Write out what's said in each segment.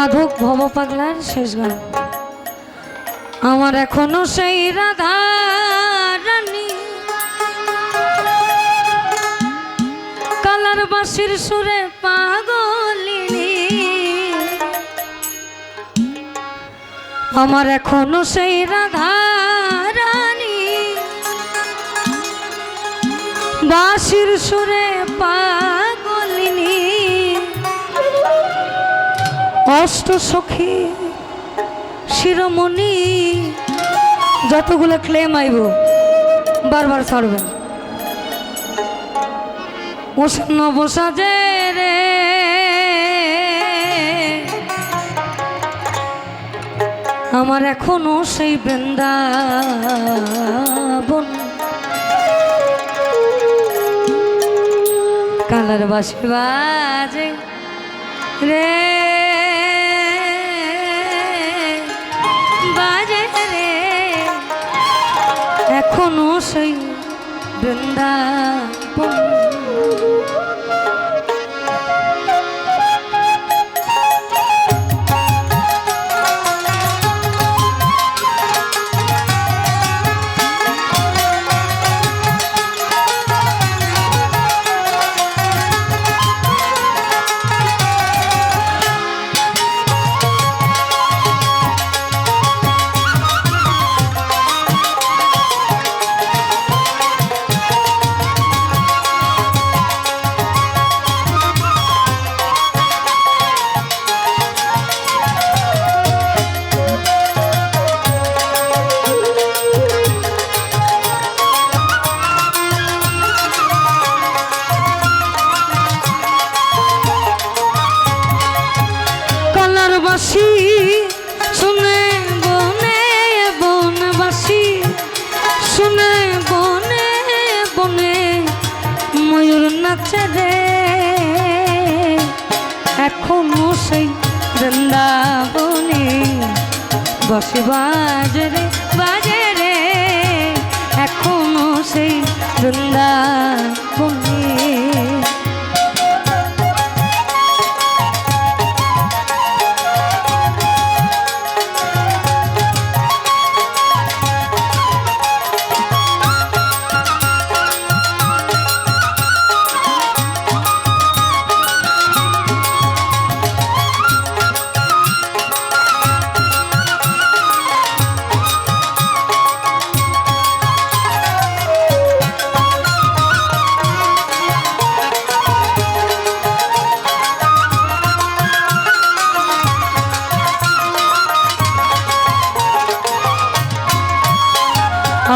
সাধক ভব পাগলার শেষ গান। আমার এখনো সেই রাধা রানী কালার বাঁশির সুরে পাগলিনী, আমার এখনো সেই রাধা রানী বাঁশির সুরে পাগলিনী। অষ্ট সখী শিরোমণি যতগুলো ক্লেম আইব বারবার ছাড়বেন। নবসাজে রে আমার এখনো সেই বৃন্দাবন, কালার বাঁশি বাজে রে বাজে রে এখনো সেই বৃন্দাবন। বাঁশি শুনে বনে বনবাসী, শুনে বনে বনে ময়ূর নাচে রে এখনো সেই বৃন্দাবনে বাঁশি বাজে রে বাজে রে এখনো সেই বৃন্দাবনে।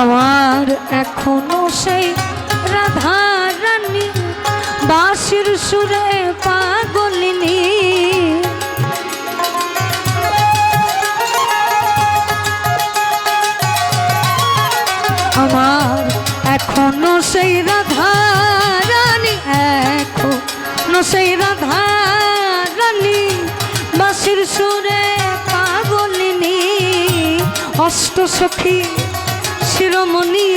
আমার এখনো সেই রাধা রানী বাঁশির সুরে পাগলিনী, আমার এখনো সেই রাধা রানী এখনো সেই রাধা রানী বাঁশির সুরে পাগলিনী। অষ্ট সখী শিরোমণি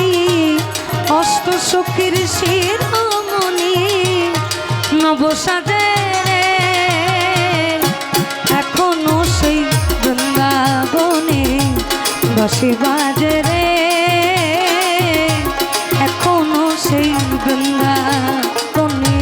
অষ্ট সখীর শিরোমণি নবসাজে এখনো সেই বৃন্দাবনে বাঁশি বাজে রে এখনো সেই বৃন্দাবনে।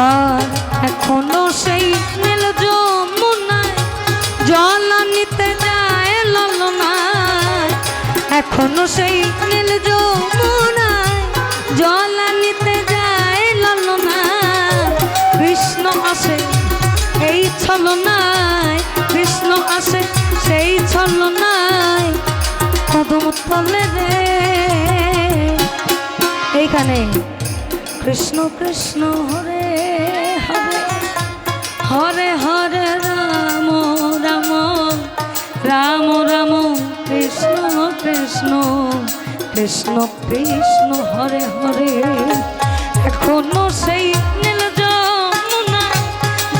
আর এখনো সেই নীল যমুনায় জল নিতে যায় ললনায়, এখনো সেই নীল যমুনায় জল নিতে যায় ললনায়। কৃষ্ণ আসে এই ছলনায়, কৃষ্ণ ছলনায় কদম তলে রে। এইখানে কৃষ্ণ কৃষ্ণ হরে হরে হরে হরে রাম রাম রাম রাম কৃষ্ণ কৃষ্ণ কৃষ্ণ কৃষ্ণ হরে হরে। এখনো সেই নীল যমুনা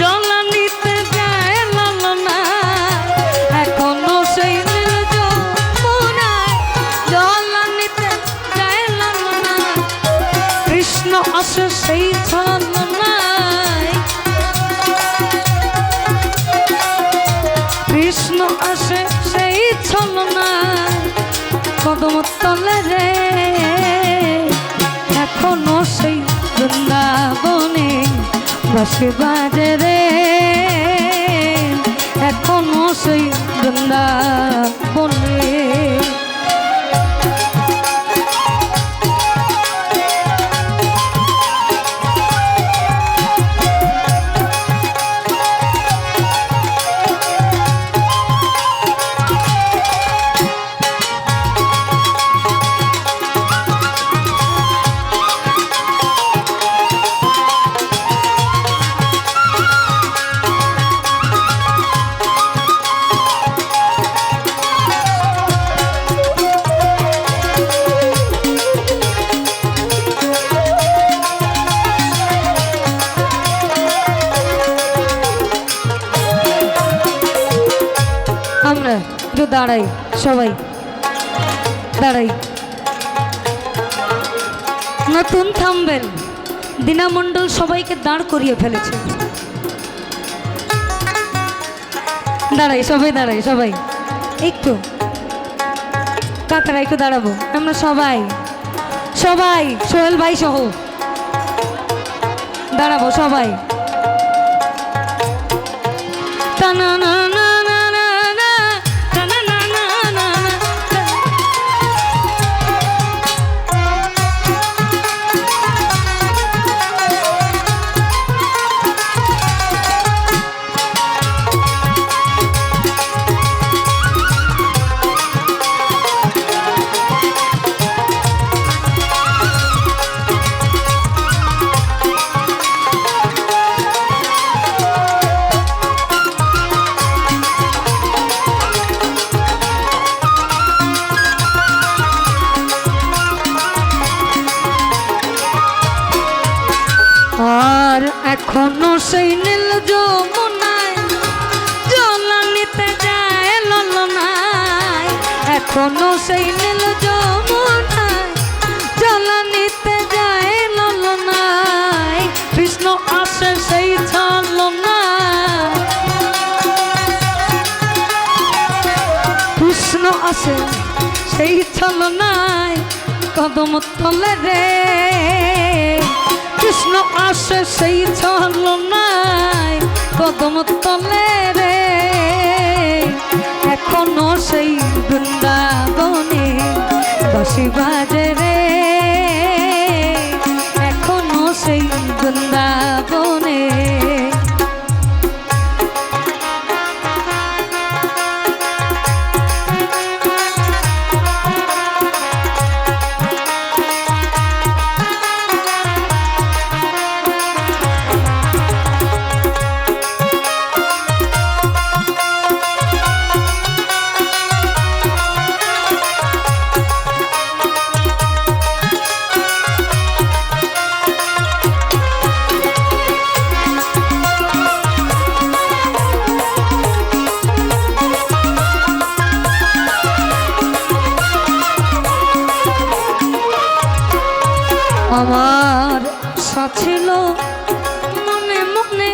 জল নিতে যায় লালনা, এখনো সেই নীল যমুনা জল নিতে যায় লালনা। কৃষ্ণ আসে সেই ছলনায়, কৃষ্ণ আসে সেই ছলনায় কদম তলে রে। এখনো সেই বৃন্দাবনে বাঁশি বাজে রে, এখনো সেই বৃন্দাবনে। আমরা একটু দাঁড়াই, সবাই দাঁড়াই। নতুন থাম্বেল দীনা মণ্ডল সবাইকে দাঁড় করিয়ে ফেলেছে। দাঁড়াই সবাই, দাঁড়াই সবাই, একটু কাকারা একটু দাঁড়াবো আমরা সবাই, সবাই সোহেল ভাই সহ দাঁড়াবো সবাই। টানা না আর এখনো সেই নীল যমুনায় জল নিতে যায় ললনায়, এখনো সেই নীল যমুনায় জল নিতে যায় ললনায়। কৃষ্ণ আসে সেই ছলনায়, কৃষ্ণ আসে সেই ছলনায় কদম তলে রে। কৃষ্ণ আসে সেই ছলনায় কদম তলে রে। এখনো সেই বৃন্দাবনে বাঁশি বাজে রে, এখনো সেই বৃন্দাবনে। আমার ছিল মনে মনে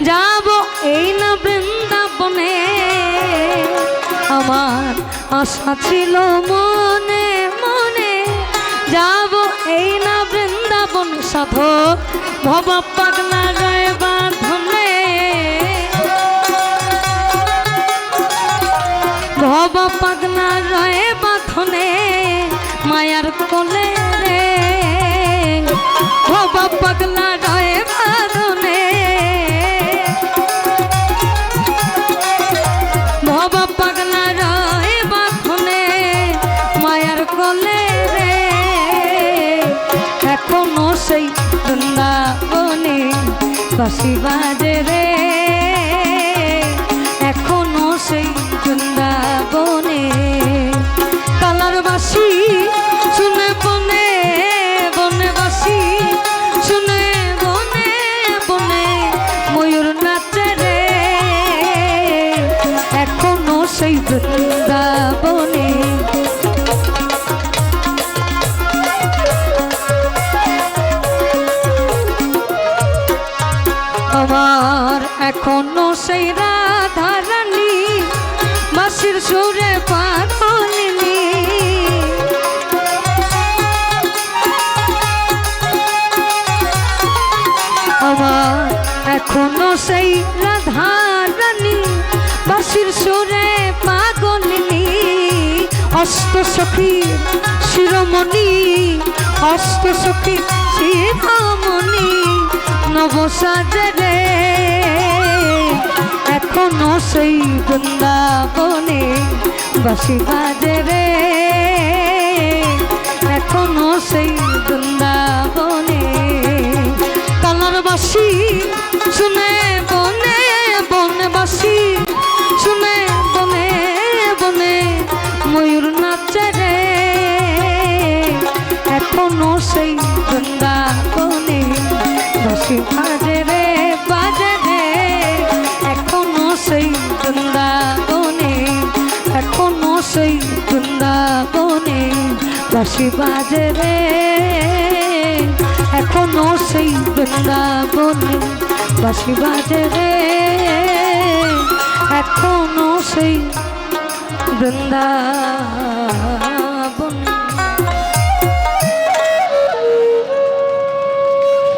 যাব এই না বৃন্দাবনে, আমার আশা ছিল মনে মনে যাব এই না বৃন্দাবন। সাধক ভব পাগলা গায়ে বাঁধনে, ভব পাগলা গায়ে বাঁধনে মায়ার কোলে রে। ভব পাগলা গায়ে বাঁধনে, ভব পাগলা বাঁশি বাজে রে এখনো সেই বৃন্দাবনে কালার বাঁশি শুনে বনে বনে বাঁশি শুনে বনে বনে ময়ূর নাচে রে এখনো সেই বৃন্দাবনে আমার এখনো সেই রাধা রানী বাঁশির সুরে পাগলিনী আমার এখনো সেই রাধা রানী বাঁশির সুরে পাগলিনী অষ্ট সখী শিরোমণি অষ্ট সখী শিরোমণি নবসাজে রে এখনো সেই বৃন্দাবনে বাঁশি বাজে রে এখনো সেই বৃন্দাবনে কালার বাঁশি শুনে বনে বনে বাঁশি শুনে বনে বনে ময়ূর নাচে রে এখনো সেই বৃন্দাবনে বাঁশি বাজে রে এখনো সেই বৃন্দাবনে এখনো সেই বৃন্দাবনে বাঁশি বাজে রে এখনো সেই বৃন্দাবনে বাঁশি বাজে রে এখনো সেই বৃন্দাবনে